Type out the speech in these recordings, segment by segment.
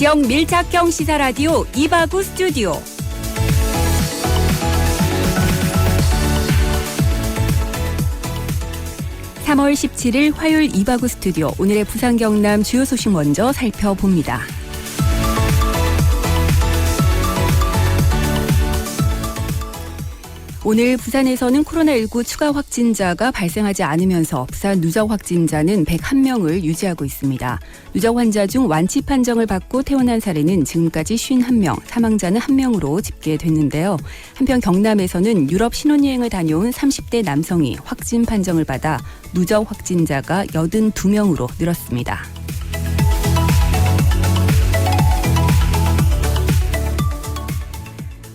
지역 밀착형 시사라디오 이바구 스튜디오. (3월 17일) 화요일 이바구 스튜디오. 오늘의 부산 경남 주요 소식 먼저 살펴봅니다. 오늘 부산에서는 코로나19 추가 확진자가 발생하지 않으면서 부산 누적 확진자는 101명을 유지하고 있습니다. 누적 환자 중 완치 판정을 받고 퇴원한 사례는 지금까지 51명, 사망자는 1명으로 집계됐는데요. 한편 경남에서는 유럽 신혼여행을 다녀온 30대 남성이 확진 판정을 받아 누적 확진자가 82명으로 늘었습니다.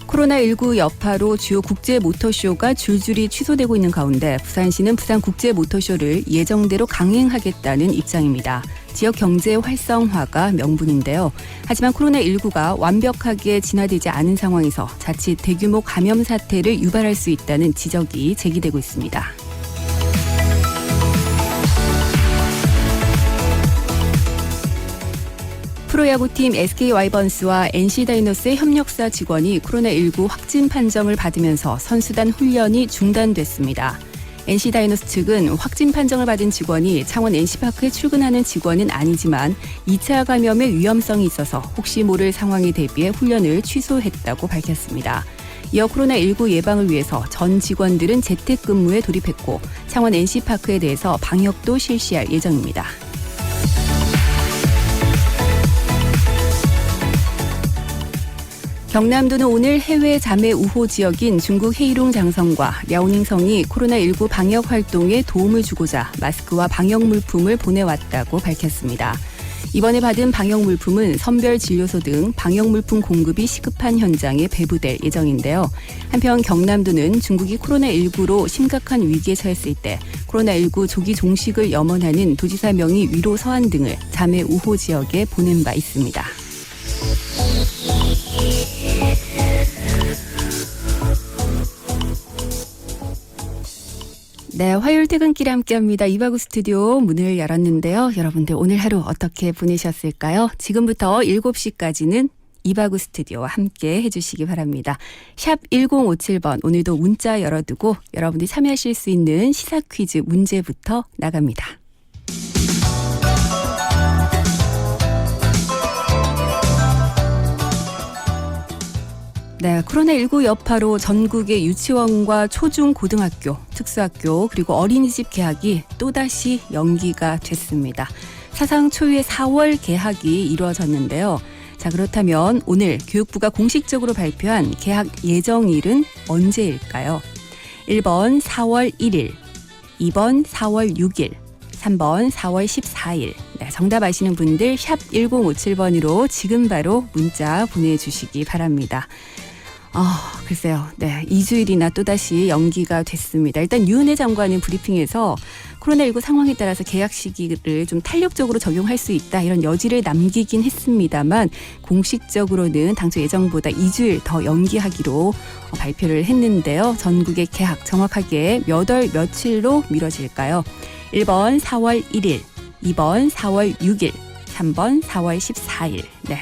코로나19 여파로 주요 국제 모터쇼가 줄줄이 취소되고 있는 가운데 부산시는 부산 국제 모터쇼를 예정대로 강행하겠다는 입장입니다. 지역 경제 활성화가 명분인데요. 하지만 코로나19가 완벽하게 진화되지 않은 상황에서 자칫 대규모 감염 사태를 유발할 수 있다는 지적이 제기되고 있습니다. 프로야구팀 SK와이번스와 NC다이노스의 협력사 직원이 코로나19 확진 판정을 받으면서 선수단 훈련이 중단됐습니다. NC다이노스 측은 확진 판정을 받은 직원이 창원 NC파크에 출근하는 직원은 아니지만 2차 감염의 위험성이 있어서 혹시 모를 상황에 대비해 훈련을 취소했다고 밝혔습니다. 이어 코로나19 예방을 위해서 전 직원들은 재택근무에 돌입했고 창원 NC파크에 대해서 방역도 실시할 예정입니다. 경남도는 오늘 해외 자매 우호 지역인 중국 헤이룽 장성과 랴오닝성이 코로나19 방역 활동에 도움을 주고자 마스크와 방역 물품을 보내왔다고 밝혔습니다. 이번에 받은 방역 물품은 선별 진료소 등 방역 물품 공급이 시급한 현장에 배부될 예정인데요. 한편 경남도는 중국이 코로나19로 심각한 위기에 처했을 때 코로나19 조기 종식을 염원하는 도지사 명의 위로 서한 등을 자매 우호 지역에 보낸 바 있습니다. 네, 화요일 퇴근길에 함께합니다. 이바구 스튜디오 문을 열었는데요. 여러분들 오늘 하루 어떻게 보내셨을까요? 지금부터 7시까지는 이바구 스튜디오와 함께 해주시기 바랍니다. 샵 1057번 오늘도 문자 열어두고 여러분들이 참여하실 수 있는 시사 퀴즈 문제부터 나갑니다. 네, 코로나19 여파로 전국의 유치원과 초중 고등학교, 특수학교 그리고 어린이집 개학이 또다시 연기가 됐습니다. 사상 초유의 4월 개학이 이루어졌는데요. 자, 그렇다면 오늘 교육부가 공식적으로 발표한 개학 예정일은 언제일까요? 1번 4월 1일, 2번 4월 6일, 3번 4월 14일. 네, 정답 아시는 분들 샵 1057번으로 지금 바로 문자 보내주시기 바랍니다. 글쎄요. 네, 2주일이나 또다시 연기가 됐습니다. 일단 유은혜 장관은 브리핑에서 코로나19 상황에 따라서 개학 시기를 좀 탄력적으로 적용할 수 있다 이런 여지를 남기긴 했습니다만 공식적으로는 당초 예정보다 2주일 더 연기하기로 발표를 했는데요. 전국의 개학 정확하게 몇 월 며칠로 미뤄질까요? 1번 4월 1일, 2번 4월 6일, 3번 4월 14일. 네,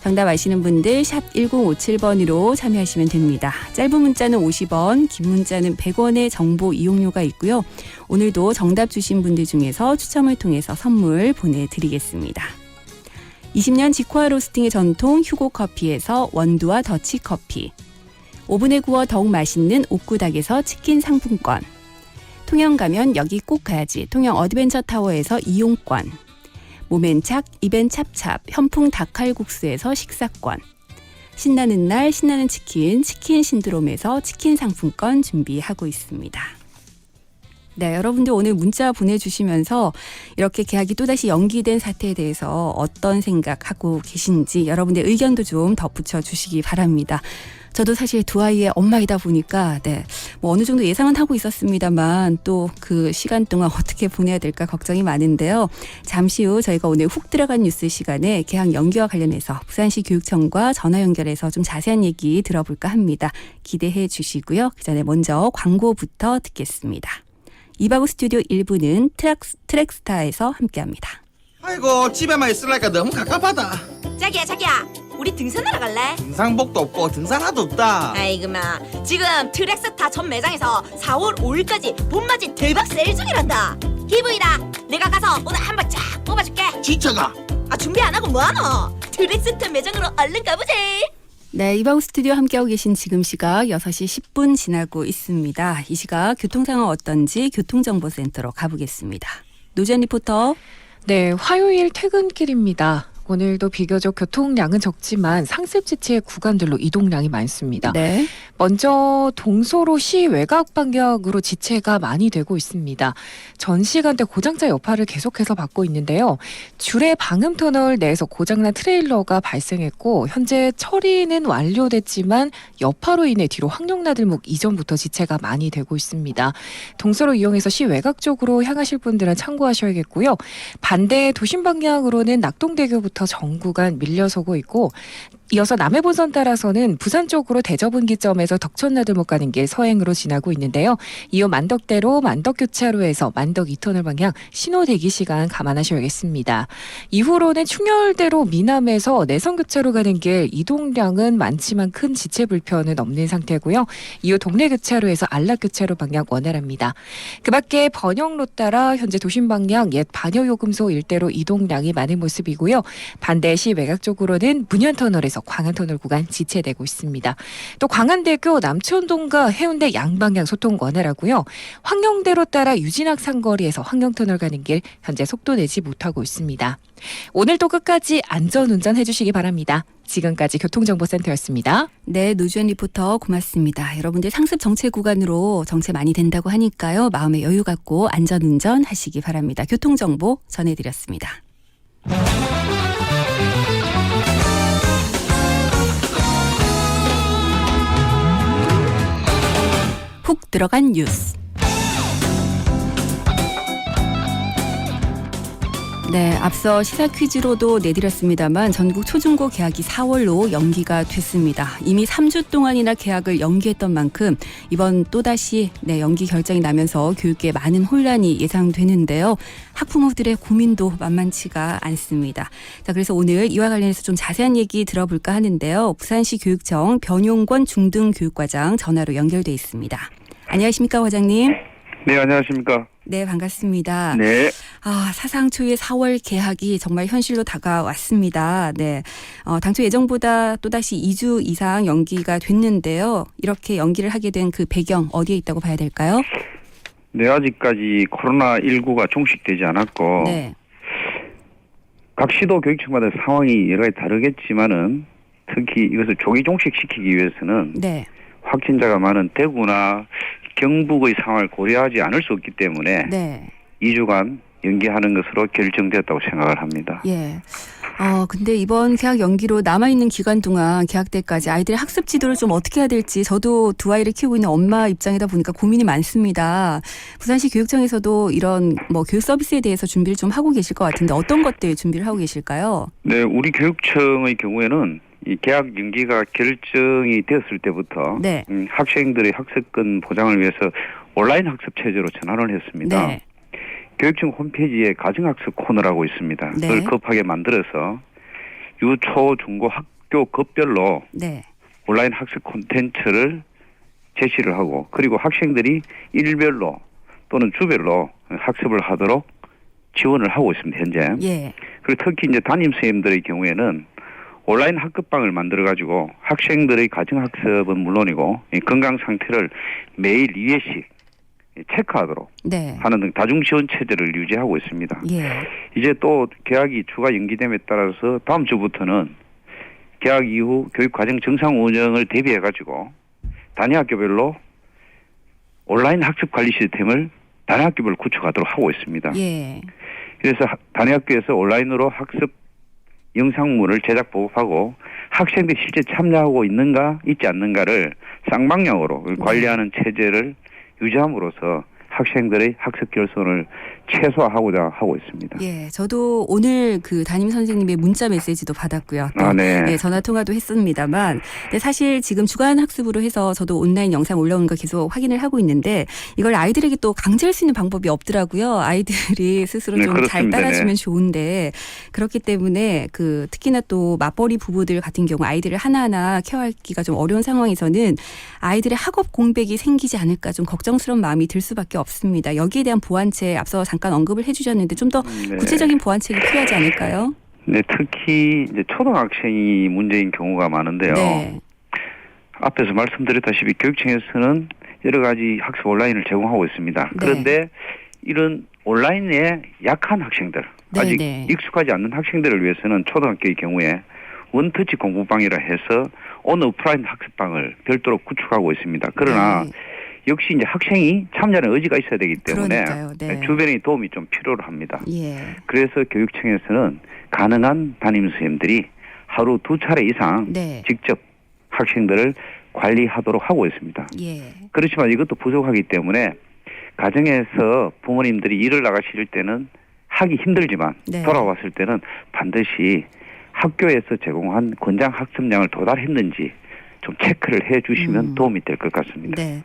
정답 아시는 분들 샵 1057번으로 참여하시면 됩니다. 짧은 문자는 50원, 긴 문자는 100원의 정보 이용료가 있고요. 오늘도 정답 주신 분들 중에서 추첨을 통해서 선물 보내드리겠습니다. 20년 직화 로스팅의 전통 휴고커피에서 원두와 더치커피, 오븐에 구워 더욱 맛있는 옥구닭에서 치킨 상품권, 통영 가면 여기 꼭 가야지 통영 어드벤처타워에서 이용권, 모멘착, 입엔 찹찹, 현풍 닭칼국수에서 식사권, 신나는 날 신나는 치킨, 치킨 신드롬에서 치킨 상품권 준비하고 있습니다. 네, 여러분들 오늘 문자 보내주시면서 이렇게 개학이 또다시 연기된 사태에 대해서 어떤 생각하고 계신지 여러분들 의견도 좀 덧붙여 주시기 바랍니다. 저도 사실 두 아이의 엄마이다 보니까 뭐 어느 정도 예상은 하고 있었습니다만 또 그 시간 동안 어떻게 보내야 될까 걱정이 많은데요. 잠시 후 저희가 오늘 훅 들어간 뉴스 시간에 개학 연기와 관련해서 부산시 교육청과 전화 연결해서 좀 자세한 얘기 들어볼까 합니다. 기대해 주시고요. 그 전에 먼저 광고부터 듣겠습니다. 이바구 스튜디오 1부는 트랙스타에서 함께합니다. 아이고 집에만 있으려니까 너무 갑갑하다. 자기야 우리 등산하러 갈래? 등산복도 없고 등산화도 없다. 아이고마 지금 트랙스타 전 매장에서 4월 5일까지 봄맞이 대박 세일 중이란다. 희부이다 내가 가서 오늘 한번 쫙 뽑아줄게. 진짜가? 아 준비 안 하고 뭐하노? 트랙스타 매장으로 얼른 가보지. 네, 이방 스튜디오 함께하고 계신 지금 시각 6시 10분 지나고 있습니다. 이 시각 교통 상황 어떤지 교통정보센터로 가보겠습니다. 노지연 리포터. 네, 화요일 퇴근길입니다. 오늘도 비교적 교통량은 적지만 상습 지체 구간들로 이동량이 많습니다. 네. 먼저 동서로 시 외곽 방향으로 지체가 많이 되고 있습니다. 전 시간대 고장차 여파를 계속해서 받고 있는데요. 주례 방음터널 내에서 고장난 트레일러가 발생했고 현재 처리는 완료됐지만 여파로 인해 뒤로 황룡나들목 이전부터 지체가 많이 되고 있습니다. 동서로 이용해서 시 외곽 쪽으로 향하실 분들은 참고하셔야겠고요. 반대 도심 방향으로는 낙동대교부터 전 구간 밀려서고 있고 이어서 남해본선 따라서는 부산 쪽으로 대저분기점에서 덕천나들목 가는 길 서행으로 지나고 있는데요. 이후 만덕대로 만덕교차로에서 만덕 2터널 방향 신호 대기 시간 감안하셔야겠습니다. 이후로는 충혈대로 미남에서 내성교차로 가는 길 이동량은 많지만 큰 지체 불편은 없는 상태고요. 이후 동래교차로에서 안락교차로 방향 원활합니다. 그 밖에 번영로 따라 현재 도심 방향 옛 반여요금소 일대로 이동량이 많은 모습이고요. 반대 시 외곽 쪽으로는 문현터널에서 광안터널 구간 지체되고 있습니다. 또 광안대교 남천동과 해운대 양방향 소통 원활하고요. 황령대로 따라 유진학 상거리에서 황령터널 가는 길 현재 속도 내지 못하고 있습니다. 오늘도 끝까지 안전운전 해주시기 바랍니다. 지금까지 교통정보센터였습니다. 네, 노주연 리포터 고맙습니다. 여러분들 상습 정체 구간으로 정체 많이 된다고 하니까요. 마음의 여유 갖고 안전운전 하시기 바랍니다. 교통정보 전해드렸습니다. 훅 들어간 뉴스. 네, 앞서 시사 퀴즈로도 내드렸습니다만 전국 초중고 개학이 4월로 연기가 됐습니다. 이미 3주 동안이나 개학을 연기했던 만큼 이번 또다시 연기 결정이 나면서 교육계에 많은 혼란이 예상되는데요. 학부모들의 고민도 만만치가 않습니다. 자, 그래서 오늘 이와 관련해서 좀 자세한 얘기 들어볼까 하는데요. 부산시 교육청 변용권 중등교육과장 전화로 연결돼 있습니다. 안녕하십니까, 과장님? 네, 안녕하십니까. 네, 반갑습니다. 네. 사상 초유의 4월 개학이 정말 현실로 다가왔습니다. 네. 당초 예정보다 또다시 2주 이상 연기가 됐는데요. 이렇게 연기를 하게 된 그 배경 어디에 있다고 봐야 될까요? 네, 아직까지 코로나19가 종식되지 않았고, 네. 각 시도 교육청마다 상황이 여러 가지 다르겠지만은, 특히 이것을 조기 종식시키기 위해서는, 네. 확진자가 많은 대구나 경북의 상황을 고려하지 않을 수 없기 때문에, 네. 2주간 연기하는 것으로 결정되었다고 생각을 합니다. 예. 근데 이번 개학 연기로 남아있는 기간 동안 개학 때까지 아이들의 학습 지도를 좀 어떻게 해야 될지 저도 두 아이를 키우고 있는 엄마 입장이다 보니까 고민이 많습니다. 부산시 교육청에서도 이런 교육 서비스에 대해서 준비를 좀 하고 계실 것 같은데 어떤 것들 준비를 하고 계실까요? 네, 우리 교육청의 경우에는 이 개학 연기가 결정이 되었을 때부터 네. 학생들의 학습권 보장을 위해서 온라인 학습 체제로 전환을 했습니다. 네. 교육청 홈페이지에 가정학습 코너라고 있습니다. 네. 그걸 급하게 만들어서 유초, 중고, 학교 급별로 네. 온라인 학습 콘텐츠를 제시를 하고 그리고 학생들이 일별로 또는 주별로 학습을 하도록 지원을 하고 있습니다. 현재. 예. 그리고 특히 이제 담임 선생님들의 경우에는 온라인 학급방을 만들어가지고 학생들의 가정학습은 물론이고 건강 상태를 매일 2회씩 체크하도록 네. 하는 등 다중지원 체제를 유지하고 있습니다. 예. 이제 또 개학이 주가 연기됨에 따라서 다음 주부터는 개학 이후 교육과정 정상 운영을 대비해가지고 단위학교별로 온라인 학습관리 시스템을 단위학교별로 구축하도록 하고 있습니다. 예. 그래서 단위학교에서 온라인으로 학습 영상물을 제작 보급하고 학생들이 실제 참여하고 있는가 있지 않는가를 쌍방향으로 관리하는 체제를 유지함으로써 학생들의 학습 결손을 최소화하고자 하고 있습니다. 예, 저도 오늘 그 담임 선생님의 문자 메시지도 받았고요. 또 네. 전화 통화도 했습니다만, 근데 사실 지금 주간 학습으로 해서 저도 온라인 영상 올라오는 거 계속 확인을 하고 있는데 이걸 아이들에게 또 강제할 수 있는 방법이 없더라고요. 아이들이 스스로 네, 좀 잘 그렇습니다. 따라주면 네. 좋은데 그렇기 때문에 그 특히나 또 맞벌이 부부들 같은 경우 아이들을 하나하나 케어하기가 좀 어려운 상황에서는 아이들의 학업 공백이 생기지 않을까 좀 걱정스러운 마음이 들 수밖에 없습니다. 여기에 대한 보완책 앞서 잠깐 언급을 해주셨는데 좀 더 네. 구체적인 보완책이 필요하지 않을까요? 네, 특히 이제 초등학생이 문제인 경우가 많은데요. 네. 앞에서 말씀드렸다시피 교육청에서는 여러 가지 학습 온라인을 제공하고 있습니다. 네. 그런데 이런 온라인에 약한 학생들, 네, 아직 네. 익숙하지 않는 학생들을 위해서는 초등학교의 경우에 원터치 공부방이라 해서 온 오프라인 학습방을 별도로 구축하고 있습니다. 그러나 네. 역시 이제 학생이 참여하는 의지가 있어야 되기 때문에 그러니까요. 네. 주변의 도움이 좀 필요로 합니다. 예. 그래서 교육청에서는 가능한 담임 선생님들이 하루 2차례 이상 네. 직접 학생들을 관리하도록 하고 있습니다. 예. 그렇지만 이것도 부족하기 때문에 가정에서 부모님들이 일을 나가실 때는 하기 힘들지만 네. 돌아왔을 때는 반드시 학교에서 제공한 권장 학습량을 도달했는지 좀 체크를 해 주시면 도움이 될 것 같습니다. 네.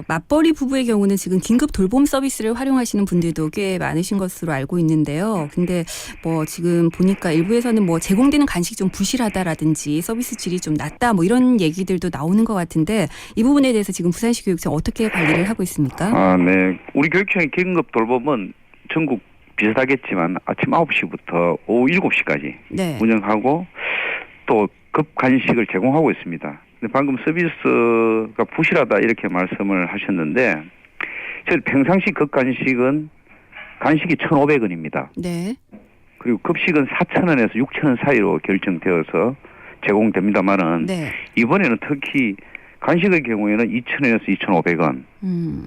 맞벌이 부부의 경우는 지금 긴급 돌봄 서비스를 활용하시는 분들도 꽤 많으신 것으로 알고 있는데요. 근데 뭐 지금 보니까 일부에서는 뭐 제공되는 간식이 좀 부실하다라든지 서비스 질이 좀 낮다 뭐 이런 얘기들도 나오는 것 같은데 이 부분에 대해서 지금 부산시 교육청 어떻게 관리를 하고 있습니까? 네. 우리 교육청의 긴급 돌봄은 전국 비슷하겠지만 아침 9시부터 오후 7시까지 네. 운영하고 또 급 간식을 제공하고 있습니다. 근데 방금 서비스가 부실하다 이렇게 말씀을 하셨는데 저희 평상시 급 간식은 간식이 1,500원입니다. 네. 그리고 급식은 4,000원에서 6,000원 사이로 결정되어서 제공됩니다만은 네. 이번에는 특히 간식의 경우에는 2,000원에서 2,500원,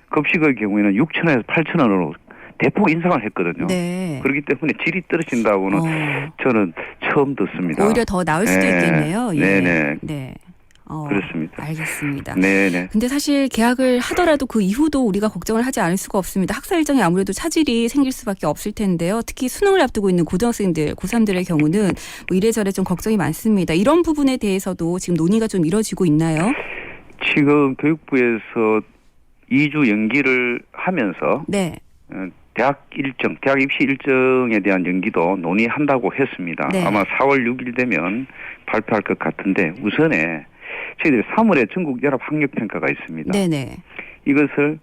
급식의 경우에는 6,000원에서 8,000원으로 대폭 인상을 했거든요. 네. 그렇기 때문에 질이 떨어진다고는 저는 처음 듣습니다. 오히려 더 나을 수도 네. 있겠네요. 예. 네네. 네. 그렇습니다. 알겠습니다. 네네. 근데 사실 개학을 하더라도 그 이후도 우리가 걱정을 하지 않을 수가 없습니다. 학사 일정에 아무래도 차질이 생길 수밖에 없을 텐데요. 특히 수능을 앞두고 있는 고등학생들, 고3들의 경우는 뭐 이래저래 좀 걱정이 많습니다. 이런 부분에 대해서도 지금 논의가 좀 이뤄지고 있나요? 지금 교육부에서 2주 연기를 하면서 네. 대학 입시 일정에 대한 연기도 논의한다고 했습니다. 네. 아마 4월 6일 되면 발표할 것 같은데 우선에 저희들이 3월에 전국 연합 학력 평가가 있습니다. 네네. 이것을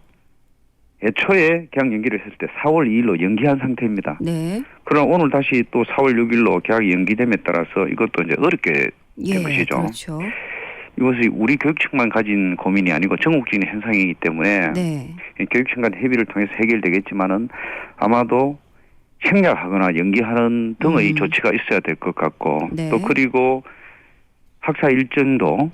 애초에 개학 연기를 했을 때 4월 2일로 연기한 상태입니다. 네. 그러나 오늘 다시 또 4월 6일로 개학이 연기됨에 따라서 이것도 이제 어렵게 된 예, 것이죠. 그렇죠. 이것이 우리 교육청만 가진 고민이 아니고 전국적인 현상이기 때문에 네. 교육청 간 협의를 통해서 해결되겠지만은 아마도 생략하거나 연기하는 등의 조치가 있어야 될 것 같고 네. 또 그리고 학사 일정도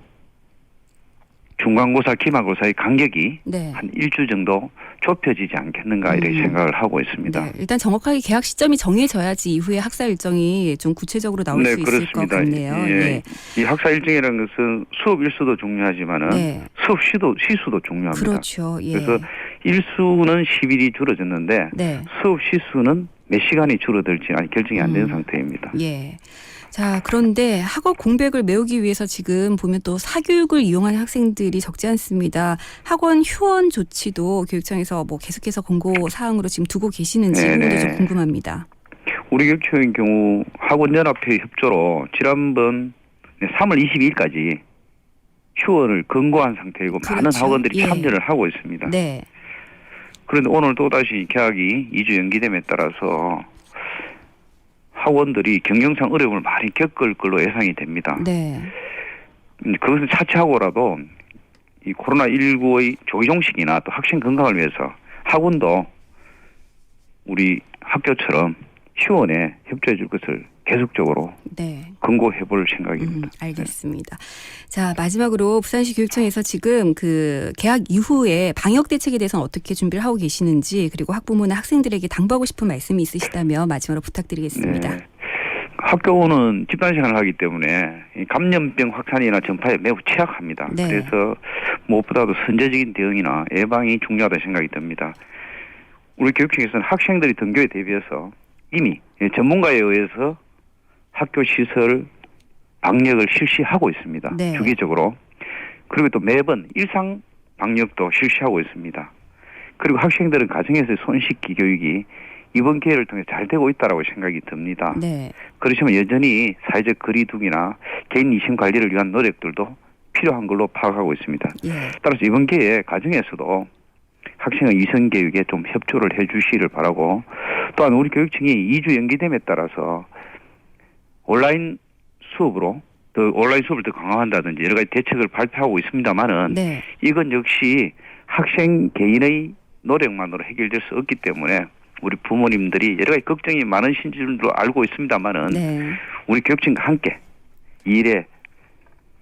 중간고사, 기말고사의 간격이 네. 한 일주 정도 좁혀지지 않겠는가 이렇게 생각을 하고 있습니다. 네. 일단 정확하게 개학 시점이 정해져야지 이후에 학사 일정이 좀 구체적으로 나올 수 있을 것 같네요. 예. 네. 이 학사 일정이라는 것은 수업 일수도 중요하지만은 네. 수업 시수도 중요합니다. 그렇죠. 예. 그래서 일수는 10일이 줄어졌는데 네. 수업 시수는 몇 시간이 줄어들지 결정이 안 된 상태입니다. 예. 자, 그런데 학업 공백을 메우기 위해서 지금 보면 또 사교육을 이용하는 학생들이 적지 않습니다. 학원 휴원 조치도 교육청에서 뭐 계속해서 공고 사항으로 지금 두고 계시는지 이 부분도 좀 궁금합니다. 우리 교육청의 경우 학원연합회 협조로 지난번 3월 22일까지 휴원을 권고한 상태이고 그렇죠. 많은 학원들이 예. 참여를 하고 있습니다. 네. 그런데 오늘 또다시 개학이 2주 연기됨에 따라서 학원들이 경영상 어려움을 많이 겪을 걸로 예상이 됩니다. 네. 그것은 차치하고라도 이 코로나19의 조기 종식이나 또 학생 건강을 위해서 학원도 우리 학교처럼 휴원에 협조해 줄 것을 계속적으로 네. 권고해 볼 생각입니다. 알겠습니다. 자, 마지막으로 부산시 교육청에서 지금 그 개학 이후에 방역 대책에 대해서는 어떻게 준비를 하고 계시는지 그리고 학부모나 학생들에게 당부하고 싶은 말씀이 있으시다면 마지막으로 부탁드리겠습니다. 네. 학교는 집단 생활을 하기 때문에 이 감염병 확산이나 전파에 매우 취약합니다. 네. 그래서 무엇보다도 선제적인 대응이나 예방이 중요하다 생각이 듭니다. 우리 교육청에서는 학생들이 등교에 대비해서 이미 전문가에 의해서 학교 시설 방역을 실시하고 있습니다. 네. 주기적으로. 그리고 또 매번 일상 방역도 실시하고 있습니다. 그리고 학생들은 가정에서의 손 씻기 교육이 이번 기회를 통해 잘 되고 있다고 생각이 듭니다. 네. 그렇지만 여전히 사회적 거리두기나 개인 이심 관리를 위한 노력들도 필요한 걸로 파악하고 있습니다. 예. 따라서 이번 기회에 가정에서도 학생의 이성 교육에 좀 협조를 해 주시기를 바라고, 또한 우리 교육청이 2주 연기됨에 따라서 온라인 수업을 더 강화한다든지 여러 가지 대책을 발표하고 있습니다만은 네. 이건 역시 학생 개인의 노력만으로 해결될 수 없기 때문에 우리 부모님들이 여러 가지 걱정이 많으신 줄도 알고 있습니다만은 네. 우리 교육청과 함께 이 일에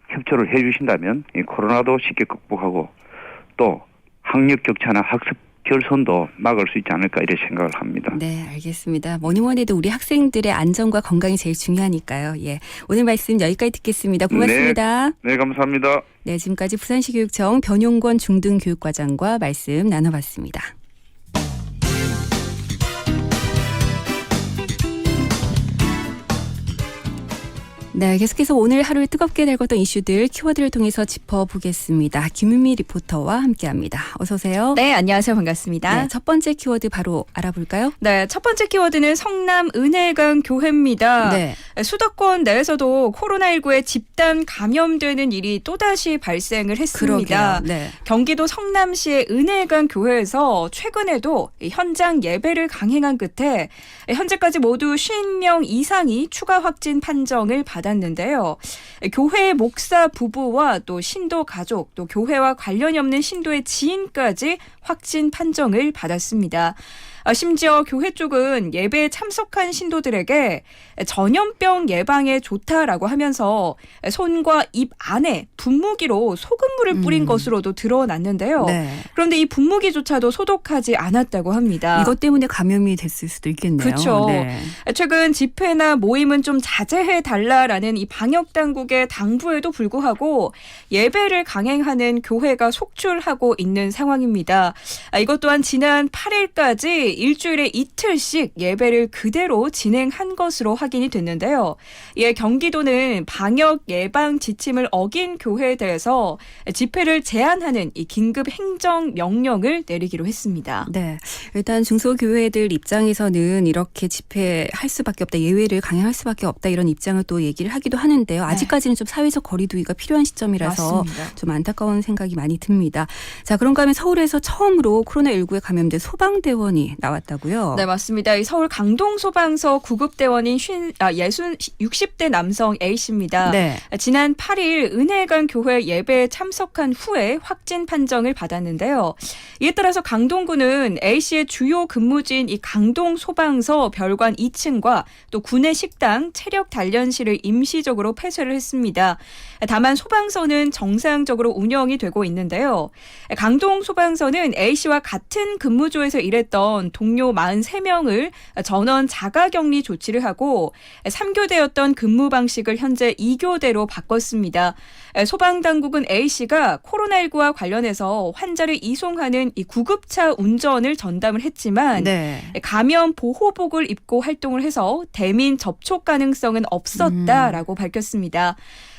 협조를 해 주신다면 이 코로나도 쉽게 극복하고 또 학력 격차나 학습 결손도 막을 수 있지 않을까 이렇게 생각을 합니다. 네, 알겠습니다. 뭐니 뭐니 해도 우리 학생들의 안전과 건강이 제일 중요하니까요. 예. 오늘 말씀 여기까지 듣겠습니다. 고맙습니다. 네, 감사합니다. 네, 지금까지 부산시교육청 변용권 중등교육과장과 말씀 나눠봤습니다. 네, 계속해서 오늘 하루를 뜨겁게 달궜던 이슈들 키워드를 통해서 짚어보겠습니다. 김은미 리포터와 함께합니다. 어서 오세요. 네, 안녕하세요. 반갑습니다. 네, 첫 번째 키워드 바로 알아볼까요? 네, 첫 번째 키워드는 성남 은혜강 교회입니다. 네. 수도권 내에서도 코로나19에 집단 감염되는 일이 또다시 발생을 했습니다. 그러게요. 네. 경기도 성남시의 은혜강 교회에서 최근에도 현장 예배를 강행한 끝에 현재까지 모두 50명 이상이 추가 확진 판정을 받았는데요. 교회 목사 부부와 또 신도 가족, 또 교회와 관련이 없는 신도의 지인까지 확진 판정을 받았습니다. 심지어 교회 쪽은 예배에 참석한 신도들에게 전염병 예방에 좋다라고 하면서 손과 입 안에 분무기로 소금물을 뿌린 것으로도 드러났는데요. 네. 그런데 이 분무기조차도 소독하지 않았다고 합니다. 이것 때문에 감염이 됐을 수도 있겠네요. 그렇죠. 네. 최근 집회나 모임은 좀 자제해달라라는 이 방역당국의 당부에도 불구하고 예배를 강행하는 교회가 속출하고 있는 상황입니다. 이것 또한 지난 8일까지 일주일에 이틀씩 예배를 그대로 진행한 것으로 확인이 됐는데요. 이에 경기도는 방역 예방 지침을 어긴 교회에 대해서 집회를 제한하는 이 긴급 행정 명령을 내리기로 했습니다. 네. 일단 중소교회들 입장에서는 이렇게 집회할 수밖에 없다, 예외를 강행할 수밖에 없다 이런 입장을 또 얘기를 하기도 하는데요. 아직까지는 좀 사회적 거리두기가 필요한 시점이라서 맞습니다. 좀 안타까운 생각이 많이 듭니다. 자, 그런가 하면 서울에서 처음으로 코로나19에 감염된 소방대원이 나왔다고요? 네, 맞습니다. 이 서울 강동소방서 구급대원인 60대 남성 A씨입니다. 네. 지난 8일 은혜강 교회 예배에 참석한 후에 확진 판정을 받았는데요. 이에 따라서 강동구는 A씨의 주요 근무지인 이 강동소방서 별관 2층과 또 구내 식당, 체력 단련실을 임시적으로 폐쇄를 했습니다. 다만 소방서는 정상적으로 운영이 되고 있는데요. 강동소방서는 A씨와 같은 근무조에서 일했던 동료 43명을 전원 자가격리 조치를 하고 3교대였던 근무 방식을 현재 2교대로 바꿨습니다. 소방당국은 A씨가 코로나19와 관련해서 환자를 이송하는 이 구급차 운전을 전담을 했지만 네. 감염 보호복을 입고 활동을 해서 대민 접촉 가능성은 없었다라고 밝혔습니다.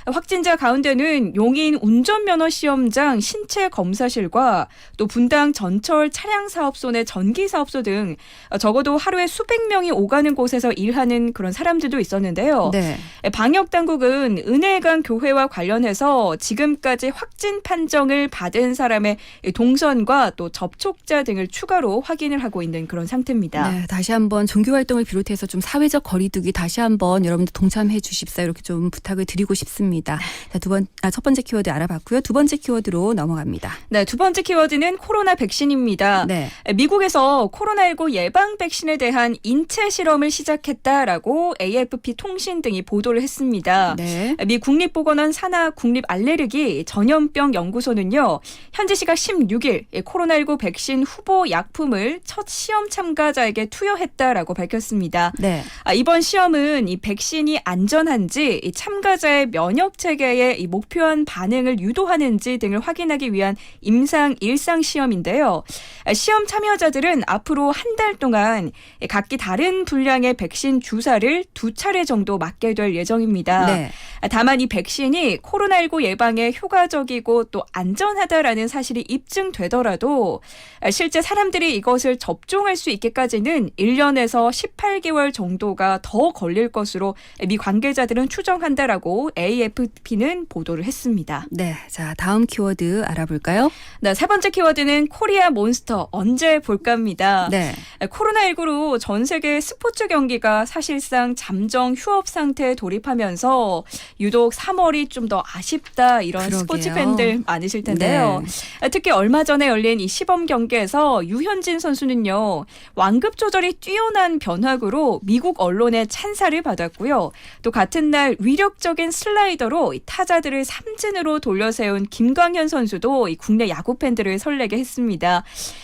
확진자 가운데는 용인 운전면허시험장 신체검사실과 또 분당 전철 차량사업소 내 전기사업소 등 적어도 하루에 수백 명이 오가는 곳에서 일하는 그런 사람들도 있었는데요. 네. 방역당국은 은혜강 교회와 관련해서 지금까지 확진 판정을 받은 사람의 동선과 또 접촉자 등을 추가로 확인을 하고 있는 그런 상태입니다. 네, 다시 한번 종교활동을 비롯해서 좀 사회적 거리두기 다시 한번 여러분들 동참해 주십사 이렇게 좀 부탁을 드리고 싶습니다. 자, 첫 번째 키워드 알아봤고요. 두 번째 키워드로 넘어갑니다. 네, 두 번째 키워드는 코로나 백신입니다. 네. 미국에서 코로나19 예방 백신에 대한 인체 실험을 시작했다라고 AFP 통신 등이 보도를 했습니다. 네. 미 국립보건원 산하 국립알레르기 전염병 연구소는요, 현지 시각 16일 코로나19 백신 후보 약품을 첫 시험 참가자에게 투여했다라고 밝혔습니다. 네. 이번 시험은 이 백신이 안전한지 이 참가자의 면역 방역 체계의 이 목표한 반응을 유도하는지 등을 확인하기 위한 임상 일상 시험인데요. 시험 참여자들은 앞으로 한 달 동안 각기 다른 분량의 백신 주사를 2차례 정도 맞게 될 예정입니다. 네. 다만 이 백신이 코로나19 예방에 효과적이고 또 안전하다라는 사실이 입증되더라도 실제 사람들이 이것을 접종할 수 있게까지는 1년에서 18개월 정도가 더 걸릴 것으로 미 관계자들은 추정한다라고 AFP는 보도를 했습니다. 네. 자, 다음 키워드 알아볼까요? 네, 세 번째 키워드는 코리아 몬스터 언제 볼까입니다. 네. 코로나19로 전 세계 스포츠 경기가 사실상 잠정 휴업 상태에 돌입하면서 유독 3월이 좀 더 아쉽다 이런 그러게요. 스포츠 팬들 많으실 텐데요. 네. 특히 얼마 전에 열린 이 시범 경기에서 유현진 선수는요. 완급 조절이 뛰어난 변화구로 미국 언론의 찬사를 받았고요. 또 같은 날 위력적인 슬라이더로 이 타자들을 삼진으로 돌려세운 김광현 선수도 이 국내 야구 팬들을 설레게 했습니다.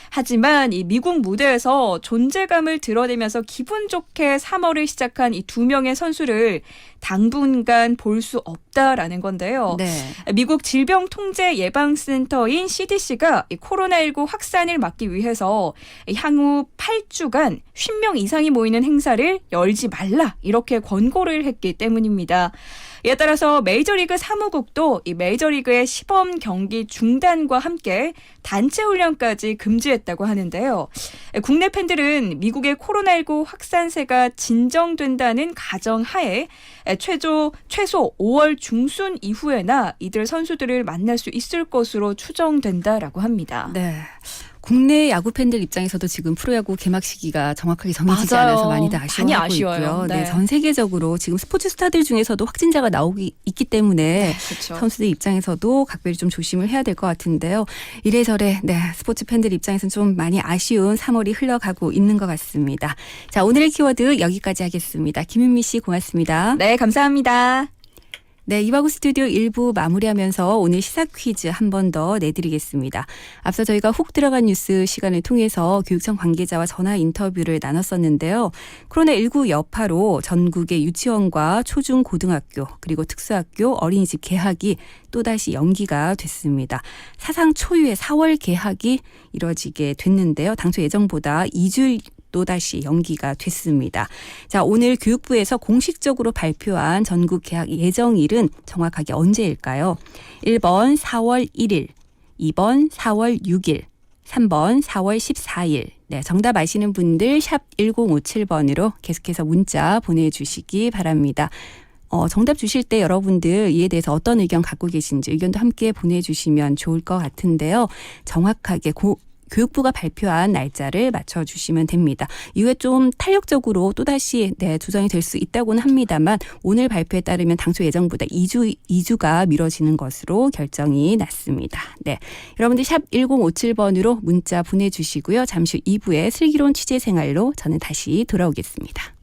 하지만 이 미국 무대에서 존재감을 드러내면서 기분 좋게 3월을 시작한 이 2명의 선수를 당분간 볼 수 없다라는 건데요. 네. 미국 질병통제예방센터인 CDC가 이 코로나19 확산을 막기 위해서 향후 8주간 50명 이상이 모이는 행사를 열지 말라 이렇게 권고를 했기 때문입니다. 이에 따라서 메이저리그 사무국도 이 메이저리그의 시범 경기 중단과 함께 단체 훈련까지 금지했다고 하는데요. 국내 팬들은 미국의 코로나19 확산세가 진정된다는 가정하에 최소 5월 중순 이후에나 이들 선수들을 만날 수 있을 것으로 추정된다라고 합니다. 네. 국내 야구 팬들 입장에서도 지금 프로야구 개막 시기가 정확하게 정해지지 맞아요. 않아서 많이들 많이 아쉬워하고 아쉬워요. 있고요. 네. 네, 전 세계적으로 지금 스포츠 스타들 중에서도 확진자가 나오기 있기 때문에 그렇죠. 선수들 입장에서도 각별히 좀 조심을 해야 될 것 같은데요. 이래저래 스포츠 팬들 입장에서는 좀 많이 아쉬운 3월이 흘러가고 있는 것 같습니다. 자, 오늘의 키워드 여기까지 하겠습니다. 김윤미 씨 고맙습니다. 네, 감사합니다. 네, 이바구 스튜디오 1부 마무리하면서 오늘 시사 퀴즈 한 번 더 내드리겠습니다. 앞서 저희가 훅 들어간 뉴스 시간을 통해서 교육청 관계자와 전화 인터뷰를 나눴었는데요. 코로나19 여파로 전국의 유치원과 초중고등학교 그리고 특수학교 어린이집 개학이 또다시 연기가 됐습니다. 사상 초유의 4월 개학이 이뤄지게 됐는데요. 당초 예정보다 2주일 또다시 연기가 됐습니다. 자, 오늘 교육부에서 공식적으로 발표한 전국 개학 예정일은 정확하게 언제일까요? 1번 4월 1일, 2번 4월 6일, 3번 4월 14일. 네, 정답 아시는 분들 샵 1057번으로 계속해서 문자 보내주시기 바랍니다. 정답 주실 때 여러분들 이에 대해서 어떤 의견 갖고 계신지 의견도 함께 보내주시면 좋을 것 같은데요. 정확하게 교육부가 발표한 날짜를 맞춰주시면 됩니다. 이후에 좀 탄력적으로 또다시 조정이 될 수 있다고는 합니다만 오늘 발표에 따르면 당초 예정보다 2주가 미뤄지는 것으로 결정이 났습니다. 네, 여러분들 샵 1057번으로 문자 보내주시고요. 잠시 후 2부의 슬기로운 취재생활로 저는 다시 돌아오겠습니다.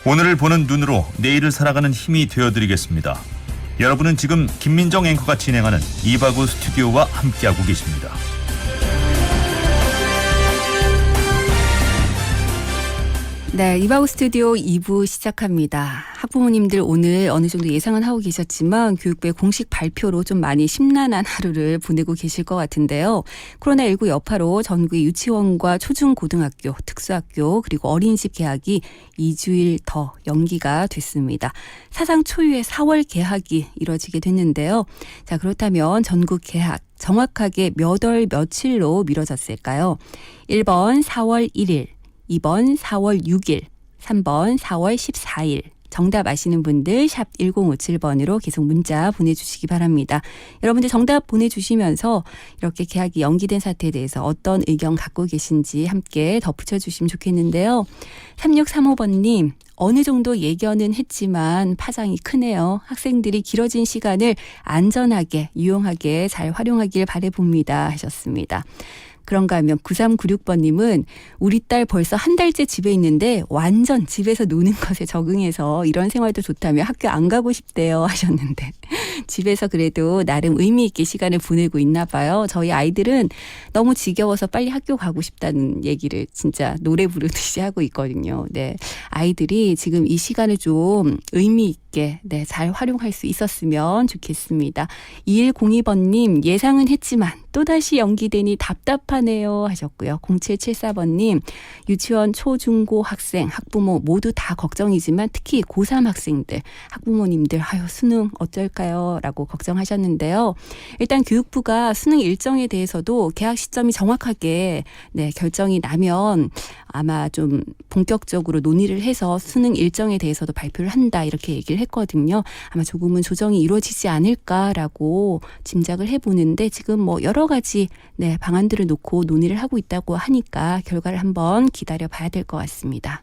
오늘을 보는 눈으로 내일을 살아가는 힘이 되어드리겠습니다. 여러분은 지금 김민정 앵커가 진행하는 이바구 스튜디오와 함께하고 계십니다. 네, 이바구 스튜디오 2부 시작합니다. 학부모님들 오늘 어느 정도 예상은 하고 계셨지만 교육부의 공식 발표로 좀 많이 심란한 하루를 보내고 계실 것 같은데요. 코로나19 여파로 전국의 유치원과 초중고등학교, 특수학교 그리고 어린이집 개학이 2주일 더 연기가 됐습니다. 사상 초유의 4월 개학이 이뤄지게 됐는데요. 자, 그렇다면 전국 개학 정확하게 몇 월 며칠로 미뤄졌을까요? 1번 4월 1일, 2번 4월 6일, 3번 4월 14일. 정답 아시는 분들 샵 1057번으로 계속 문자 보내주시기 바랍니다. 여러분들 정답 보내주시면서 이렇게 개학이 연기된 사태에 대해서 어떤 의견 갖고 계신지 함께 덧붙여 주시면 좋겠는데요. 3635번님. 어느 정도 예견은 했지만 파장이 크네요. 학생들이 길어진 시간을 안전하게 유용하게 잘 활용하길 바라봅니다 하셨습니다. 그런가 하면 9396번님은 우리 딸 벌써 한 달째 집에 있는데 완전 집에서 노는 것에 적응해서 이런 생활도 좋다며 학교 안 가고 싶대요 하셨는데 집에서 그래도 나름 의미 있게 시간을 보내고 있나 봐요. 저희 아이들은 너무 지겨워서 빨리 학교 가고 싶다는 얘기를 진짜 노래 부르듯이 하고 있거든요. 네, 아이들이 지금 이 시간을 좀 의미 있게 네, 잘 활용할 수 있었으면 좋겠습니다. 2102번님 예상은 했지만 또다시 연기되니 답답하네요 하셨고요. 0774번님 유치원 초중고 학생 학부모 모두 다 걱정이지만 특히 고3 학생들 학부모님들 아유 수능 어쩔까요 라고 걱정하셨는데요. 일단 교육부가 수능 일정에 대해서도 개학 시점이 정확하게 네, 결정이 나면 아마 좀 본격적으로 논의를 해서 수능 일정에 대해서도 발표를 한다 이렇게 얘기를 했거든요. 아마 조금은 조정이 이루어지지 않을까라고 짐작을 해보는데 지금 뭐 여러 가지 네, 방안들을 놓고 논의를 하고 있다고 하니까 결과를 한번 기다려 봐야 될 것 같습니다.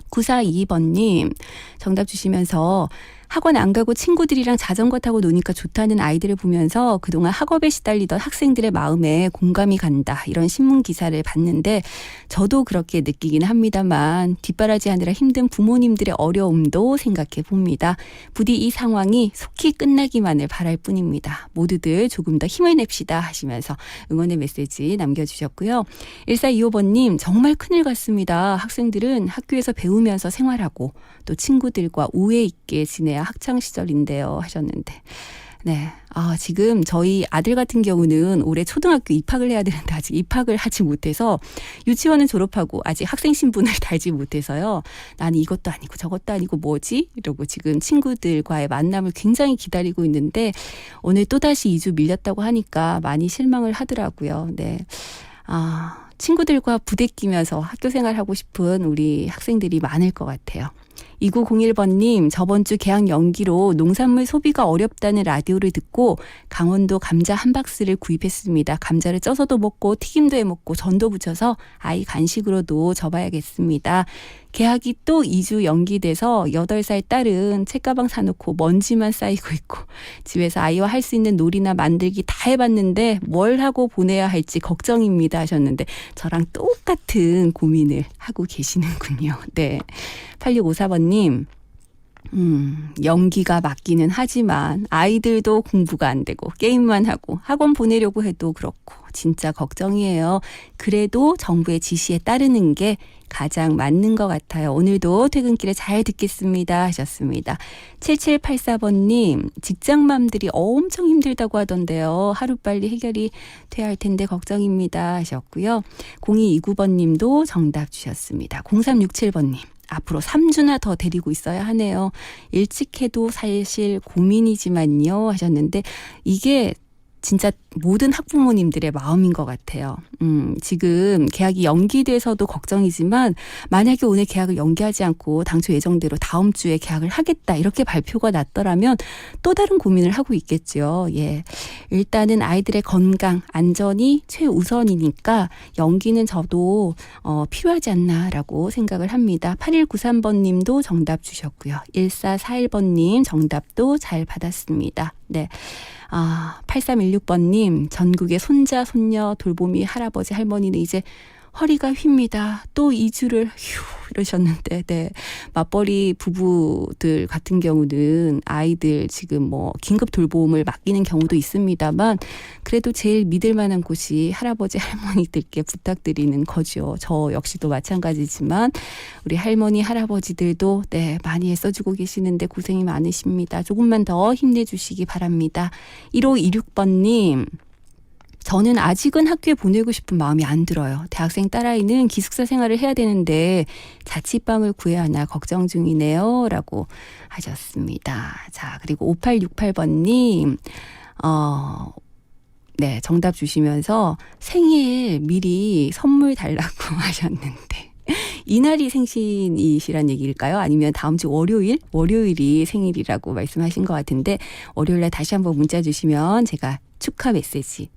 9422번님 정답 주시면서 학원 안 가고 친구들이랑 자전거 타고 노니까 좋다는 아이들을 보면서 그동안 학업에 시달리던 학생들의 마음에 공감이 간다. 이런 신문 기사를 봤는데 저도 그렇게 느끼긴 합니다만 뒷바라지하느라 힘든 부모님들의 어려움도 생각해 봅니다. 부디 이 상황이 속히 끝나기만을 바랄 뿐입니다. 모두들 조금 더 힘을 냅시다 하시면서 응원의 메시지 남겨주셨고요. 1425번님 정말 큰일 같습니다. 학생들은 학교에서 배우면서 생활하고 또 친구들과 우애 있게 지내야 학창 시절인데요 하셨는데 네, 지금 저희 아들 같은 경우는 올해 초등학교 입학을 해야 되는데 아직 입학을 하지 못해서 유치원은 졸업하고 아직 학생 신분을 달지 못해서요. 나는 이것도 아니고 저것도 아니고 뭐지? 이러고 지금 친구들과의 만남을 굉장히 기다리고 있는데 오늘 또다시 2주 밀렸다고 하니까 많이 실망을 하더라고요. 네, 친구들과 부대끼면서 학교 생활하고 싶은 우리 학생들이 많을 것 같아요. 2901번님 저번 주 개학 연기로 농산물 소비가 어렵다는 라디오를 듣고 강원도 감자 한 박스를 구입했습니다. 감자를 쪄서도 먹고 튀김도 해먹고 전도 부쳐서 아이 간식으로도 줘봐야겠습니다. 개학이 또 2주 연기돼서 8살 딸은 책가방 사놓고 먼지만 쌓이고 있고 집에서 아이와 할 수 있는 놀이나 만들기 다 해봤는데 뭘 하고 보내야 할지 걱정입니다 하셨는데 저랑 똑같은 고민을 하고 계시는군요. 네, 8654번님 연기가 맞기는 하지만 아이들도 공부가 안 되고 게임만 하고 학원 보내려고 해도 그렇고 진짜 걱정이에요. 그래도 정부의 지시에 따르는 게 가장 맞는 것 같아요. 오늘도 퇴근길에 잘 듣겠습니다 하셨습니다. 7784번님 직장맘들이 엄청 힘들다고 하던데요. 하루빨리 해결이 돼야 할 텐데 걱정입니다 하셨고요. 0229번님도 정답 주셨습니다. 0367번님 앞으로 3주나 더 데리고 있어야 하네요. 일찍 해도 사실 고민이지만요 하셨는데 이게 진짜 모든 학부모님들의 마음인 것 같아요. 지금 개학이 연기돼서도 걱정이지만 만약에 오늘 개학을 연기하지 않고 당초 예정대로 다음 주에 개학을 하겠다 이렇게 발표가 났더라면 또 다른 고민을 하고 있겠죠. 예, 일단은 아이들의 건강, 안전이 최우선이니까 연기는 저도 필요하지 않나라고 생각을 합니다. 8193번님도 정답 주셨고요. 1441번님 정답도 잘 받았습니다. 네. 8316번님 전국의 손자, 손녀, 돌보미, 할아버지, 할머니는 이제 허리가 휩니다. 또 2주를 이러셨는데 네. 맞벌이 부부들 같은 경우는 아이들 지금 뭐 긴급 돌봄을 맡기는 경우도 있습니다만 그래도 제일 믿을 만한 곳이 할아버지 할머니들께 부탁드리는 거죠. 저 역시도 마찬가지지만 우리 할머니 할아버지들도 네, 많이 애써주고 계시는데 고생이 많으십니다. 조금만 더 힘내주시기 바랍니다. 1526번님 저는 아직은 학교에 보내고 싶은 마음이 안 들어요. 대학생 딸아이는 기숙사 생활을 해야 되는데 자취방을 구해야 하나 걱정 중이네요. 라고 하셨습니다. 자, 그리고 5868번님, 네, 정답 주시면서 생일 미리 선물 달라고 하셨는데. 이날이 생신이시란 얘기일까요? 아니면 다음 주 월요일이 생일이라고 말씀하신 것 같은데 월요일날 다시 한번 문자 주시면 제가 축하 메시지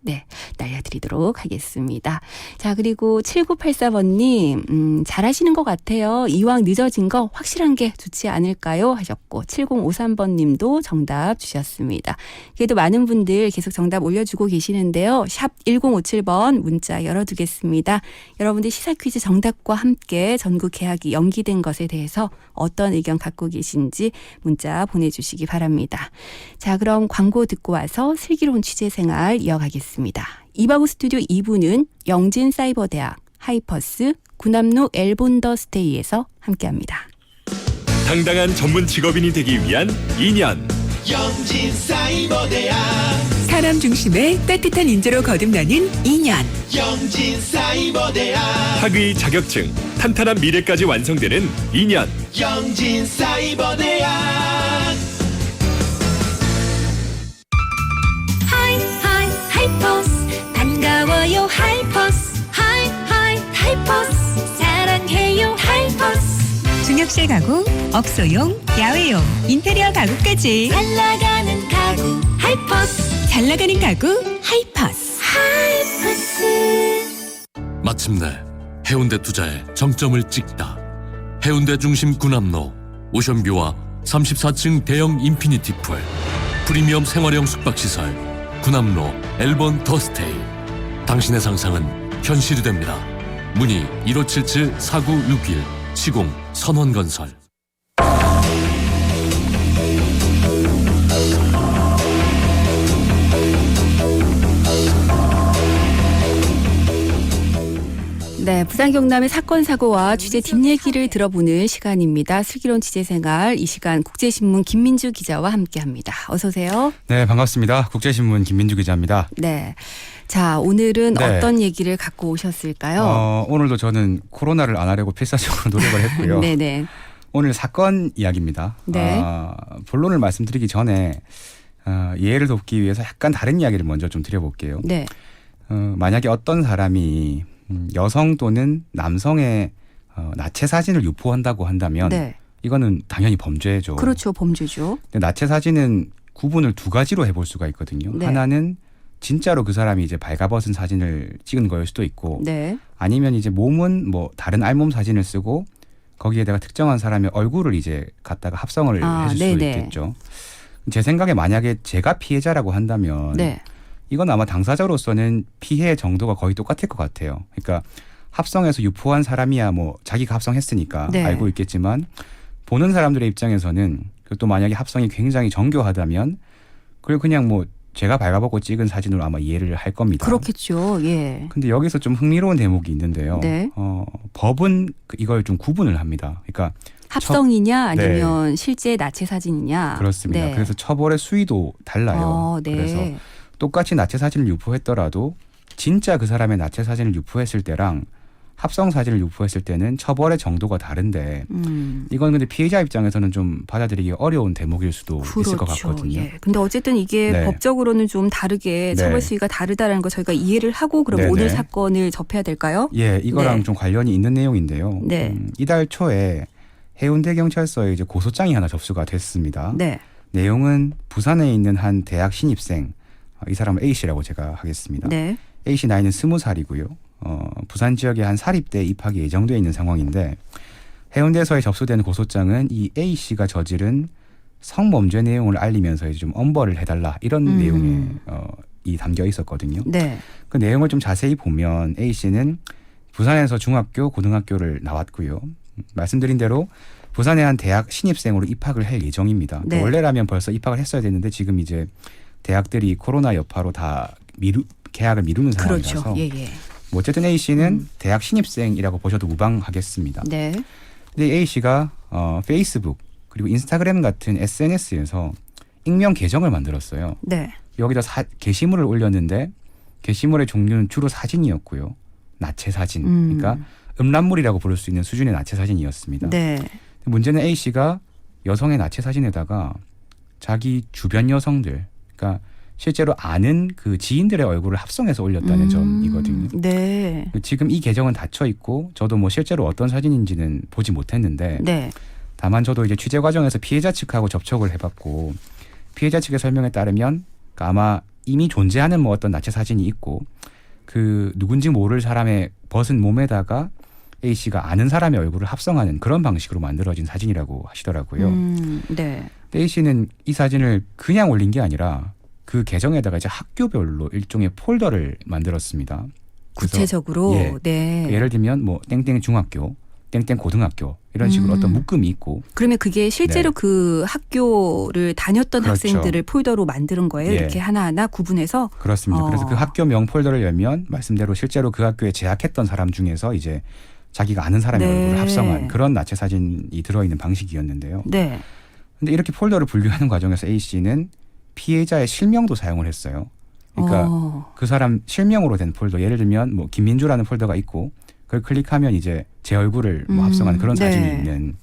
날려드리도록 하겠습니다. 자, 그리고 7984번님 잘하시는 것 같아요. 이왕 늦어진 거 확실한 게 좋지 않을까요? 하셨고 7053번님도 정답 주셨습니다. 그래도 많은 분들 계속 정답 올려주고 계시는데요. 샵 1057번 문자 열어두겠습니다. 여러분들 시사 퀴즈 정답과 함께 전국 개학이 연기된 것에 대해서 어떤 의견 갖고 계신지 문자 보내주시기 바랍니다. 자, 그럼 광고 듣고 와서 슬기로운 취재생활 이어가겠습니다. 이바구 스튜디오 2부는 영진사이버대학, 하이퍼스, 구남로 엘본더스테이에서 함께합니다. 당당한 전문 직업인이 되기 위한 2년 영진사이버대학 사람 중심의 따뜻한 인재로 거듭나는 2년 영진사이버대학 학위 자격증 탄탄한 미래까지 완성되는 2년 영진사이버대학 하이퍼스 반가워요 하이퍼스 하이퍼스 사랑해요 하이퍼스 중역실 가구, 업소용, 야외용, 인테리어 가구까지 잘 나가는 가구 하이퍼스 잘 나가는 가구 하이퍼스. 마침내 해운대 투자에 정점을 찍다. 해운대 중심 구남로 오션뷰와 34층 대형 인피니티 풀 프리미엄 생활형 숙박시설 구남로 엘본 더스테이. 당신의 상상은 현실이 됩니다. 문의 1577-4961 시공 선원건설. 네, 부산 경남의 사건 사고와 취재 뒷얘기를 들어보는 시간입니다. 슬기로운 취재생활, 이 시간 국제신문 김민주 기자와 함께합니다. 어서 오세요. 네, 반갑습니다. 국제신문 김민주 기자입니다. 네, 자, 오늘은 네. 어떤 얘기를 갖고 오셨을까요? 오늘도 저는 코로나를 안 하려고 필사적으로 노력을 했고요. 네네. 오늘 사건 이야기입니다. 네. 본론을 말씀드리기 전에 이해를 돕기 위해서 약간 다른 이야기를 먼저 좀 드려볼게요. 네. 만약에 어떤 사람이 여성 또는 남성의 나체 사진을 유포한다고 한다면 네. 이거는 당연히 범죄죠. 그렇죠, 범죄죠. 근데 나체 사진은 구분을 두 가지로 해볼 수가 있거든요. 네. 하나는 진짜로 그 사람이 이제 발가벗은 사진을 찍은 거일 수도 있고, 네. 아니면 이제 몸은 뭐 다른 알몸 사진을 쓰고 거기에다가 특정한 사람의 얼굴을 이제 갖다가 합성을 해줄 수도 네네. 있겠죠. 제 생각에 만약에 제가 피해자라고 한다면 네. 이건 아마 당사자로서는 피해 정도가 거의 똑같을 것 같아요. 그러니까 합성해서 유포한 사람이야 뭐 자기가 합성했으니까 네. 알고 있겠지만 보는 사람들의 입장에서는 또 만약에 합성이 굉장히 정교하다면 그리고 그냥 뭐 제가 발가벗고 찍은 사진으로 아마 이해를 할 겁니다. 그렇겠죠. 예. 근데 여기서 좀 흥미로운 대목이 있는데요. 네. 법은 이걸 좀 구분을 합니다. 그러니까 합성이냐 아니면 실제 나체 사진이냐. 그렇습니다. 네. 그래서 처벌의 수위도 달라요. 네. 그래서 똑같이 나체 사진을 유포했더라도 진짜 그 사람의 나체 사진을 유포했을 때랑 합성 사진을 유포했을 때는 처벌의 정도가 다른데 이건 근데 피해자 입장에서는 좀 받아들이기 어려운 대목일 수도 있을 것 같거든요. 예. 근데 어쨌든 이게 네. 법적으로는 좀 다르게 처벌 수위가 다르다는 거 저희가 이해를 하고 그럼 네네. 오늘 사건을 접해야 될까요? 예, 이거랑 네. 좀 관련이 있는 내용인데요. 네. 이달 초에 해운대 경찰서에 이제 고소장이 하나 접수가 됐습니다. 네. 내용은 부산에 있는 한 대학 신입생, 이 사람은 A 씨라고 제가 하겠습니다. 네. A 씨 나이는 20살이고요. 부산 지역에 한 사립대 입학이 예정되어 있는 상황인데 해운대서에 접수된 고소장은 이 A 씨가 저지른 성범죄 내용을 알리면서 이제 좀 엄벌을 해달라 이런 내용에 이 담겨 있었거든요. 네. 그 내용을 좀 자세히 보면 A 씨는 부산에서 중학교, 고등학교를 나왔고요. 말씀드린 대로 부산의 한 대학 신입생으로 입학을 할 예정입니다. 네. 원래라면 벌써 입학을 했어야 되는데 지금 이제 대학들이 코로나 여파로 다 개학을 미루는 상황이라서 그렇죠. 예, 예. 뭐 어쨌든 A 씨는 대학 신입생이라고 보셔도 무방하겠습니다. 네. 근데 A 씨가 페이스북 그리고 인스타그램 같은 SNS에서 익명 계정을 만들었어요. 네. 여기다 게시물을 올렸는데 게시물의 종류는 주로 사진이었고요. 나체 사진. 그러니까 음란물이라고 부를 수 있는 수준의 나체 사진이었습니다. 네. 문제는 A 씨가 여성의 나체 사진에다가 자기 주변 여성들, 그러니까 실제로 아는 그 지인들의 얼굴을 합성해서 올렸다는 점이거든요. 네. 지금 이 계정은 닫혀 있고 저도 뭐 실제로 어떤 사진인지는 보지 못했는데 네. 다만 저도 이제 취재 과정에서 피해자 측하고 접촉을 해봤고 피해자 측의 설명에 따르면 아마 이미 존재하는 뭐 어떤 나체 사진이 있고 그 누군지 모를 사람의 벗은 몸에다가 A 씨가 아는 사람의 얼굴을 합성하는 그런 방식으로 만들어진 사진이라고 하시더라고요. 네. A 씨는 이 사진을 그냥 올린 게 아니라 그 계정에다가 이제 학교별로 일종의 폴더를 만들었습니다. 구체적으로. 예, 네. 예를 들면 뭐 땡땡 중학교, 땡땡 고등학교 이런 식으로 어떤 묶음이 있고. 그러면 그게 실제로 네. 그 학교를 다녔던 그렇죠. 학생들을 폴더로 만드는 거예요. 예. 이렇게 하나하나 구분해서. 그렇습니다. 그래서 그 학교명 폴더를 열면 말씀대로 실제로 그 학교에 재학했던 사람 중에서 이제 자기가 아는 사람의 네. 얼굴을 합성한 그런 나체 사진이 들어있는 방식이었는데요. 네. 근데 이렇게 폴더를 분류하는 과정에서 A 씨는 피해자의 실명도 사용을 했어요. 그러니까 그 사람 실명으로 된 폴더, 예를 들면 뭐 김민주라는 폴더가 있고 그걸 클릭하면 이제 제 얼굴을 뭐 합성한 그런 네. 사진이 있는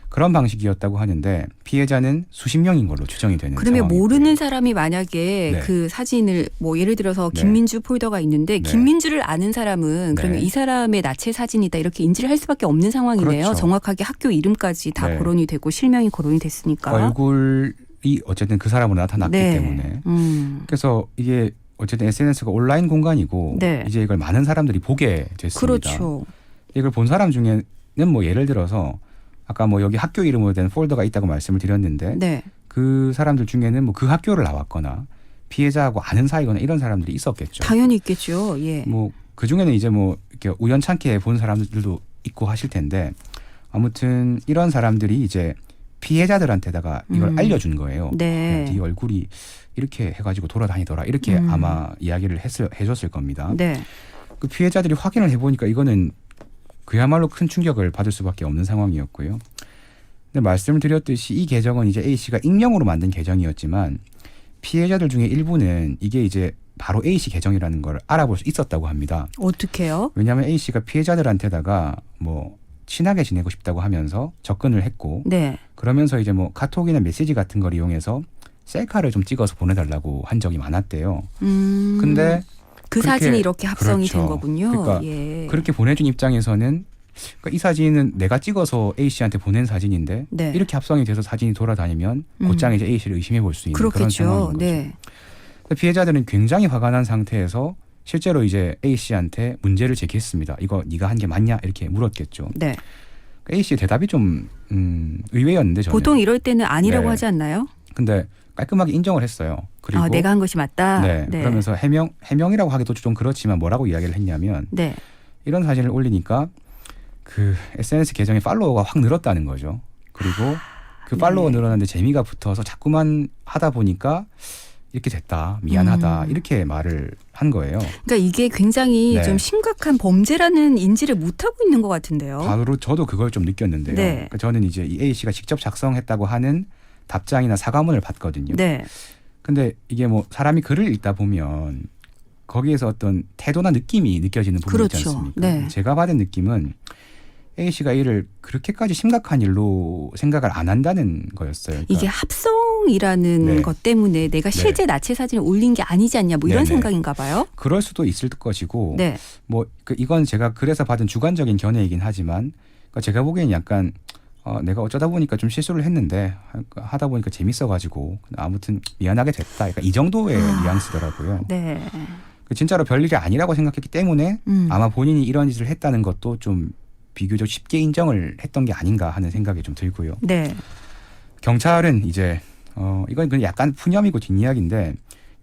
그런 방식이었다고 하는데 피해자는 수십 명인 걸로 추정이 되는 그러면 상황이고요. 모르는 사람이 만약에 네. 그 사진을 뭐 예를 들어서 네. 김민주 폴더가 있는데 네. 김민주를 아는 사람은 그러면 네. 이 사람의 나체 사진이다 이렇게 인지를 할 수밖에 없는 상황이네요. 그렇죠. 정확하게 학교 이름까지 다 네. 거론이 되고 실명이 거론이 됐으니까. 얼굴이 어쨌든 그 사람으로 나타났기 네. 때문에 그래서 이게 어쨌든 SNS가 온라인 공간이고 네. 이제 이걸 많은 사람들이 보게 됐습니다. 그렇죠. 이걸 본 사람 중에는 뭐 예를 들어서 아까 뭐 여기 학교 이름으로 된 폴더가 있다고 말씀을 드렸는데 네. 그 사람들 중에는 뭐 그 학교를 나왔거나 피해자하고 아는 사이거나 이런 사람들이 있었겠죠. 당연히 있겠죠. 예. 뭐 그 중에는 이제 뭐 이렇게 우연찮게 본 사람들도 있고 하실 텐데 아무튼 이런 사람들이 이제 피해자들한테다가 이걸 알려준 거예요. 네. 네 얼굴이 이렇게 해가지고 돌아다니더라 이렇게 아마 이야기를 해줬을 겁니다. 네. 그 피해자들이 확인을 해보니까 이거는 그야말로 큰 충격을 받을 수밖에 없는 상황이었고요. 근데 말씀을 드렸듯이 이 계정은 이제 A 씨가 익명으로 만든 계정이었지만 피해자들 중에 일부는 이게 이제 바로 A 씨 계정이라는 걸 알아볼 수 있었다고 합니다. 어떻게요? 왜냐하면 A 씨가 피해자들한테다가 뭐 친하게 지내고 싶다고 하면서 접근을 했고 네. 그러면서 이제 뭐 카톡이나 메시지 같은 걸 이용해서 셀카를 좀 찍어서 보내달라고 한 적이 많았대요. 근데 그 그렇게, 사진이 이렇게 합성이 그렇죠. 된 거군요. 그러니까 예. 그렇게 보내준 입장에서는 그러니까 이 사진은 내가 찍어서 A 씨한테 보낸 사진인데 네. 이렇게 합성이 돼서 사진이 돌아다니면 곧장 이제 A 씨를 의심해 볼 수 있는 그런 그렇겠죠. 상황인 거죠. 네. 피해자들은 굉장히 화가 난 상태에서 실제로 이제 A 씨한테 문제를 제기했습니다. 이거 네가 한 게 맞냐 이렇게 물었겠죠. 네. A 씨의 대답이 좀 의외였는데 저는. 보통 이럴 때는 아니라고 네. 하지 않나요? 근데 깔끔하게 인정을 했어요. 그리고 내가 한 것이 맞다. 네. 그러면서 해명이라고 하기도 좀 그렇지만 뭐라고 이야기를 했냐면 네. 이런 사진을 올리니까 그 SNS 계정의 팔로워가 확 늘었다는 거죠. 그리고 그 팔로워 늘어나는데 재미가 붙어서 자꾸만 하다 보니까 이렇게 됐다. 미안하다. 이렇게 말을 한 거예요. 그러니까 이게 굉장히 네. 좀 심각한 범죄라는 인지를 못하고 있는 것 같은데요. 바로 저도 그걸 좀 느꼈는데요. 네. 그러니까 저는 이제 이 A 씨가 직접 작성했다고 하는 답장이나 사과문을 봤거든요. 네. 근데 이게 뭐 사람이 글을 읽다 보면 거기에서 어떤 태도나 느낌이 느껴지는 부분이 있지 그렇죠. 않습니까? 네. 제가 받은 느낌은 A 씨가 이를 그렇게까지 심각한 일로 생각을 안 한다는 거였어요. 그러니까 이게 합성이라는 네. 것 때문에 내가 실제 나체 사진을 올린 게 아니지 않냐 뭐 이런 네네. 생각인가 봐요. 그럴 수도 있을 것이고 네. 뭐 이건 제가 글에서 받은 주관적인 견해이긴 하지만 그러니까 제가 보기엔 약간 내가 어쩌다 보니까 좀 실수를 했는데 하다 보니까 재밌어가지고 아무튼 미안하게 됐다. 그러니까 이 정도의 뉘앙스더라고요. 네. 진짜로 별일이 아니라고 생각했기 때문에 아마 본인이 이런 짓을 했다는 것도 좀 비교적 쉽게 인정을 했던 게 아닌가 하는 생각이 좀 들고요. 네. 경찰은 이제 이건 그냥 약간 푸념이고 뒷이야기인데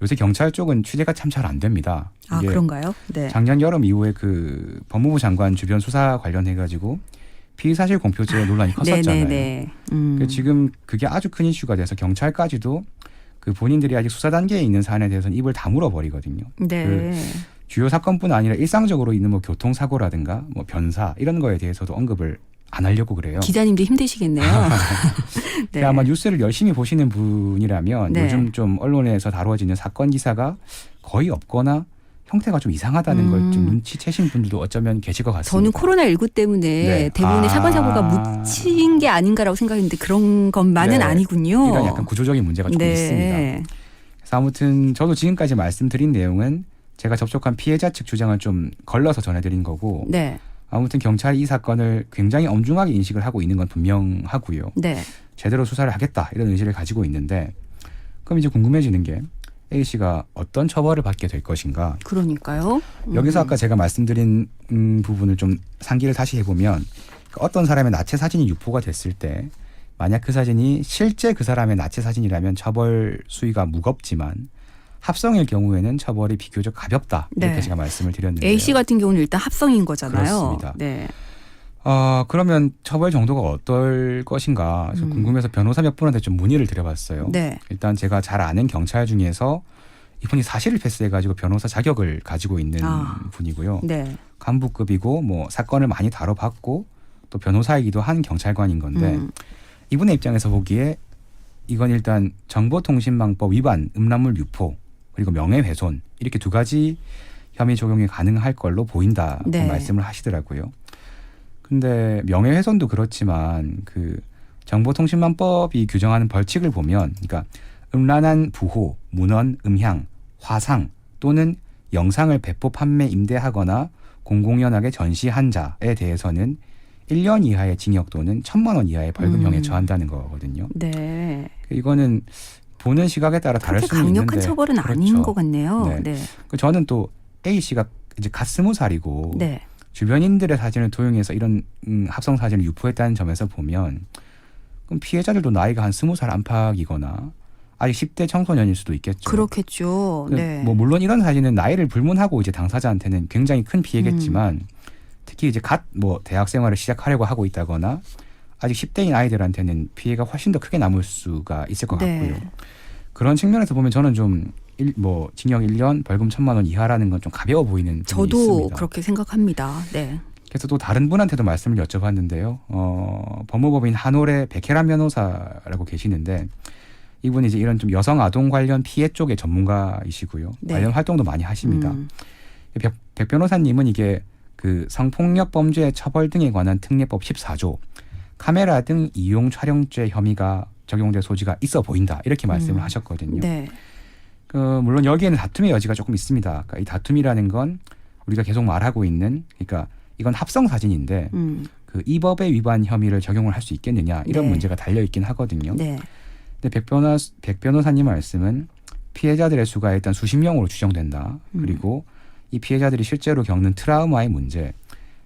요새 경찰 쪽은 취재가 참 잘 안 됩니다. 아, 그런가요? 네. 작년 여름 이후에 그 법무부 장관 주변 수사 관련해 가지고 피의사실 공표죄 논란이 컸었잖아요. 네네네. 지금 그게 아주 큰 이슈가 돼서 경찰까지도 그 본인들이 아직 수사 단계에 있는 사안에 대해서는 입을 다물어 버리거든요. 네. 주요 사건뿐 아니라 일상적으로 있는 뭐 교통사고라든가 뭐 변사 이런 거에 대해서도 언급을 안 하려고 그래요. 기자님도 힘드시겠네요. 네. 아마 뉴스를 열심히 보시는 분이라면 네. 요즘 좀 언론에서 다뤄지는 사건 기사가 거의 없거나 형태가 좀 이상하다는 걸 좀 눈치채신 분들도 어쩌면 계실 것 같습니다. 저는 코로나19 때문에 네. 대부분의 사건 사고가 묻힌 게 아닌가라고 생각했는데 그런 것만은 네. 아니군요. 이런 약간 구조적인 문제가 좀 있습니다. 그래서 아무튼 저도 지금까지 말씀드린 내용은 제가 접촉한 피해자 측 주장을 좀 걸러서 전해드린 거고 네. 아무튼 경찰이 이 사건을 굉장히 엄중하게 인식을 하고 있는 건 분명하고요. 네. 제대로 수사를 하겠다 이런 의지를 가지고 있는데 그럼 이제 궁금해지는 게 A 씨가 어떤 처벌을 받게 될 것인가. 그러니까요. 여기서 아까 제가 말씀드린 부분을 좀 상기를 다시 해보면 어떤 사람의 나체 사진이 유포가 됐을 때 만약 그 사진이 실제 그 사람의 나체 사진이라면 처벌 수위가 무겁지만 합성일 경우에는 처벌이 비교적 가볍다. 이렇게 네. 제가 말씀을 드렸는데요. A 씨 같은 경우는 일단 합성인 거잖아요. 그렇습니다. 네. 그러면 처벌 정도가 어떨 것인가 좀 궁금해서 변호사 몇 분한테 좀 문의를 드려봤어요. 네. 일단 제가 잘 아는 경찰 중에서 이분이 사실을 패스해가지고 변호사 자격을 가지고 있는 분이고요. 네. 간부급이고 뭐 사건을 많이 다뤄봤고 또 변호사이기도 한 경찰관인 건데 이분의 입장에서 보기에 이건 일단 정보통신망법 위반, 음란물 유포 그리고 명예훼손 이렇게 두 가지 혐의 적용이 가능할 걸로 보인다고 네. 말씀을 하시더라고요. 근데 명예훼손도 그렇지만 그 정보통신망법이 규정하는 벌칙을 보면 그러니까 음란한 부호, 문헌, 음향, 화상 또는 영상을 배포, 판매, 임대하거나 공공연하게 전시한 자에 대해서는 1년 이하의 징역 또는 1,000만 원 이하의 벌금형에 처한다는 거거든요. 네. 이거는 보는 시각에 따라 다를 그렇게 수는 있는데 강력한 처벌은 아닌 그렇죠. 것 같네요. 네. 네. 저는 또 A 씨가 이제 갓 20살이고 네. 주변인들의 사진을 도용해서 이런 합성 사진을 유포했다는 점에서 보면 그럼 피해자들도 나이가 한 20살 안팎이거나 아직 10대 청소년일 수도 있겠죠. 그렇겠죠. 네. 뭐 물론 이런 사진은 나이를 불문하고 이제 당사자한테는 굉장히 큰 피해겠지만 특히 이제 갓 뭐 대학 생활을 시작하려고 하고 있다거나 아직 10대인 아이들한테는 피해가 훨씬 더 크게 남을 수가 있을 것 네. 같고요. 그런 측면에서 보면 저는 좀 뭐 징역 1년, 벌금 1,000만 원 이하라는 건 좀 가벼워 보이는 부분이 저도 있습니다. 그렇게 생각합니다. 네. 그래서 또 다른 분한테도 말씀을 여쭤봤는데요. 법무법인 한올의 백혜란 변호사라고 계시는데 이분이 이제 이런 좀 여성 아동 관련 피해 쪽의 전문가이시고요. 네. 관련 활동도 많이 하십니다. 백 변호사님은 이게 그 성폭력 범죄 처벌 등에 관한 특례법 14조 카메라 등 이용 촬영죄 혐의가 적용될 소지가 있어 보인다 이렇게 말씀을 하셨거든요. 네. 물론 여기에는 다툼의 여지가 조금 있습니다. 그러니까 이 다툼이라는 건 우리가 계속 말하고 있는 그러니까 이건 합성 사진인데 그 이 법의 위반 혐의를 적용을 할 수 있겠느냐 이런 네. 문제가 달려 있긴 하거든요. 네. 근데 백 변호사님 말씀은 피해자들의 수가 일단 수십 명으로 추정된다. 그리고 이 피해자들이 실제로 겪는 트라우마의 문제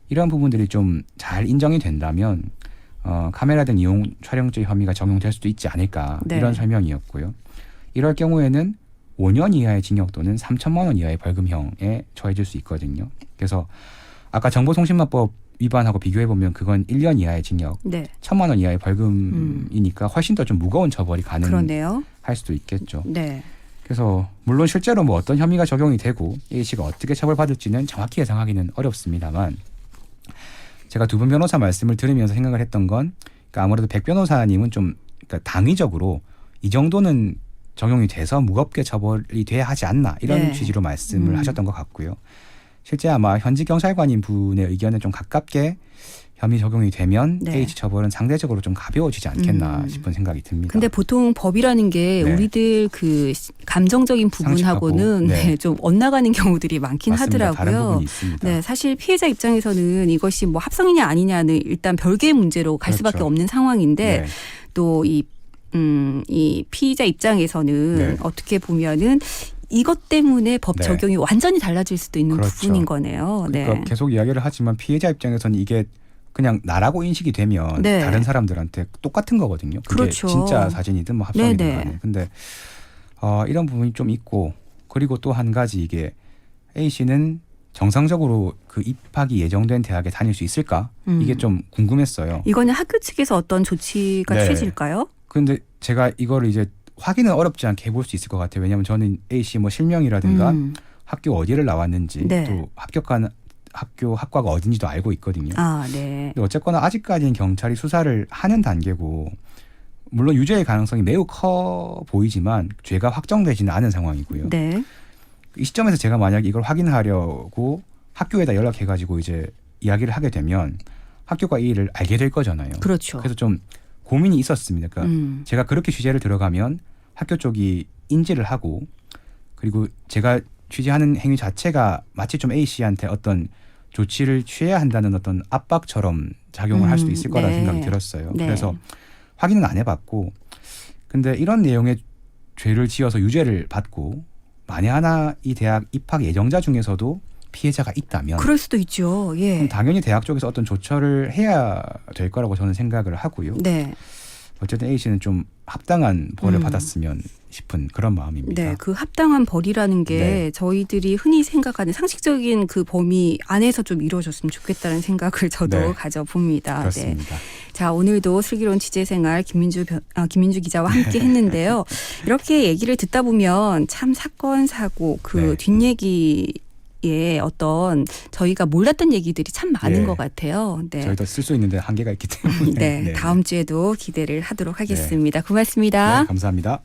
이런 부분들이 좀 잘 인정이 된다면 카메라 등 이용 촬영죄 혐의가 적용될 수도 있지 않을까 네. 이런 설명이었고요. 이럴 경우에는 5년 이하의 징역 또는 3,000만 원 이하의 벌금형에 처해질 수 있거든요. 그래서 아까 정보통신망법 위반하고 비교해보면 그건 1년 이하의 징역, 네. 1,000만 원 이하의 벌금이니까 훨씬 더 좀 무거운 처벌이 가능할 그러네요. 수도 있겠죠. 네. 그래서 물론 실제로 뭐 어떤 혐의가 적용이 되고 A 씨가 어떻게 처벌받을지는 정확히 예상하기는 어렵습니다만 제가 두 분 변호사 말씀을 들으면서 생각을 했던 건 그러니까 아무래도 백 변호사님은 좀 그러니까 당위적으로 이 정도는 적용이 돼서 무겁게 처벌이 돼야 하지 않나 이런 네. 취지로 말씀을 하셨던 것 같고요. 실제 아마 현직 경찰관인 분의 의견에 좀 가깝게 혐의 적용이 되면 네. H 처벌은 상대적으로 좀 가벼워지지 않겠나 싶은 생각이 듭니다. 근데 보통 법이라는 게 네. 우리들 그 감정적인 부분하고는 상식하고, 네. 네, 좀 엇나가는 경우들이 많긴 맞습니다. 다른 하더라고요. 부분이 있습니다. 네, 사실 피해자 입장에서는 이것이 뭐 합성이냐 아니냐는 일단 별개의 문제로 갈 그렇죠. 수밖에 없는 상황인데 네. 또 이 피의자 입장에서는 네. 어떻게 보면은 이것 때문에 법 네. 적용이 완전히 달라질 수도 있는 그렇죠. 부분인 거네요. 그러니까 네. 계속 이야기를 하지만 피해자 입장에서는 이게 그냥 나라고 인식이 되면 네. 다른 사람들한테 똑같은 거거든요. 그게 그렇죠. 진짜 사진이든 뭐 합성이든 네네. 간에. 근데 이런 부분이 좀 있고 그리고 또 한 가지 이게 A 씨는 정상적으로 그 입학이 예정된 대학에 다닐 수 있을까? 이게 좀 궁금했어요. 이거는 학교 측에서 어떤 조치가 네. 취해질까요? 근데 제가 이거를 이제 확인은 어렵지 않게 해볼 수 있을 것 같아요. 왜냐하면 저는 A 씨 뭐 실명이라든가 학교 어디를 나왔는지 네. 또 합격한 학교 학과가 어딘지도 알고 있거든요. 아, 네. 근데 어쨌거나 아직까지는 경찰이 수사를 하는 단계고 물론 유죄의 가능성이 매우 커 보이지만 죄가 확정되지는 않은 상황이고요. 네. 이 시점에서 제가 만약 이걸 확인하려고 학교에다 연락해가지고 이제 이야기를 하게 되면 학교가 이 일을 알게 될 거잖아요. 그렇죠. 그래서 좀 고민이 있었습니다. 그러니까 제가 그렇게 취재를 들어가면 학교 쪽이 인지를 하고 그리고 제가 취재하는 행위 자체가 마치 좀 A 씨한테 어떤 조치를 취해야 한다는 어떤 압박처럼 작용을 할 수도 있을 거라는 네. 생각이 들었어요. 네. 그래서 확인은 안 해봤고 근데 이런 내용의 죄를 지어서 유죄를 받고 만에 하나 이 대학 입학 예정자 중에서도 피해자가 있다면 그럴 수도 있죠. 예. 그럼 당연히 대학 쪽에서 어떤 조처를 해야 될 거라고 저는 생각을 하고요. 네. 어쨌든 A 씨는 좀 합당한 벌을 받았으면 싶은 그런 마음입니다. 네, 그 합당한 벌이라는 게 네. 저희들이 흔히 생각하는 상식적인 그 범위 안에서 좀 이루어졌으면 좋겠다는 생각을 저도 네. 가져봅니다. 네. 그렇습니다. 자, 오늘도 슬기로운 취재생활 김민주 기자와 함께 했는데요. 이렇게 얘기를 듣다 보면 참 사건, 사고 그 네. 뒷얘기에 어떤 저희가 몰랐던 얘기들이 참 많은 예. 것 같아요. 네. 저희도 쓸 수 있는데 한계가 있기 때문에. 네, 다음 주에도 기대를 하도록 하겠습니다. 고맙습니다. 네, 감사합니다.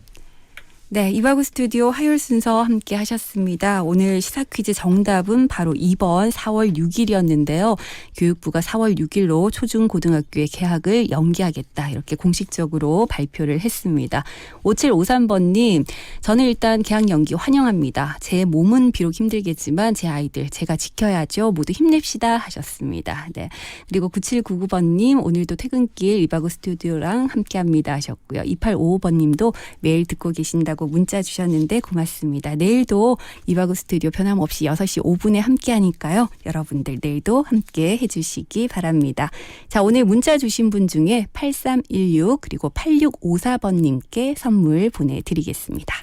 네, 이바구 스튜디오 화요일 순서 함께 하셨습니다. 오늘 시사 퀴즈 정답은 바로 2번 4월 6일이었는데요. 교육부가 4월 6일로 초중고등학교의 개학을 연기하겠다 이렇게 공식적으로 발표를 했습니다. 5753번님, 저는 일단 개학 연기 환영합니다. 제 몸은 비록 힘들겠지만 제 아이들 제가 지켜야죠. 모두 힘냅시다 하셨습니다. 네, 그리고 9799번님, 오늘도 퇴근길 이바구 스튜디오랑 함께합니다 하셨고요. 2855번님도 매일 듣고 계신다고 문자 주셨는데 고맙습니다. 내일도 이바구 스튜디오 변함없이 6시 5분에 함께하니까요. 여러분들 내일도 함께 해주시기 바랍니다. 자, 오늘 문자 주신 분 중에 8316 그리고 8654번님께 선물 보내드리겠습니다.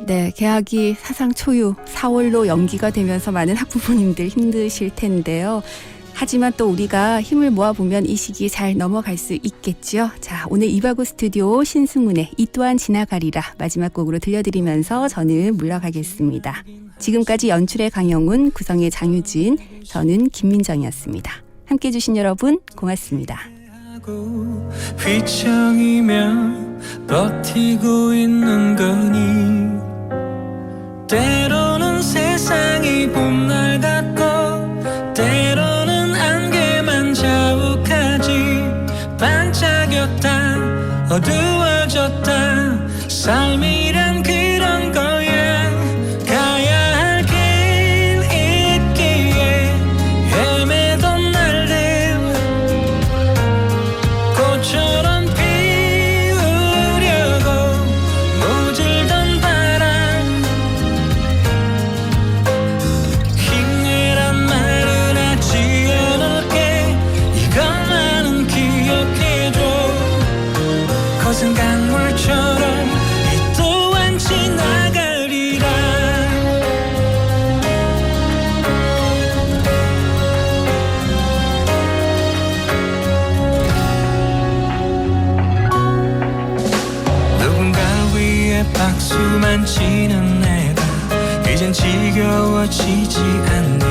네, 개학이 사상 초유 4월로 연기가 되면서 많은 학부모님들 힘드실 텐데요. 하지만 또 우리가 힘을 모아보면 이 시기 잘 넘어갈 수 있겠죠. 자, 오늘 이바구 스튜디오 신승훈의 이 또한 지나가리라 마지막 곡으로 들려드리면서 저는 물러가겠습니다. 지금까지 연출의 강영훈, 구성의 장유진, 저는 김민정이었습니다. 함께해 주신 여러분 고맙습니다. 휘청이며 버티고 있는 거니 때로는 세상이 봄날 같고 때로는 안개만 자욱하지 반짝였다 어두워졌다 삶이란 그런 거야 가야 할 길 있기에 헤매던 날들 꽃처럼 피우려고 모질던 바람 힘내란 말은 하지 않을게 이것만은 기억해줘 거센 강물처럼 이 또한 지나가리라 누군가 위에 박수만 치는 내가 이젠 지겨워지지 않네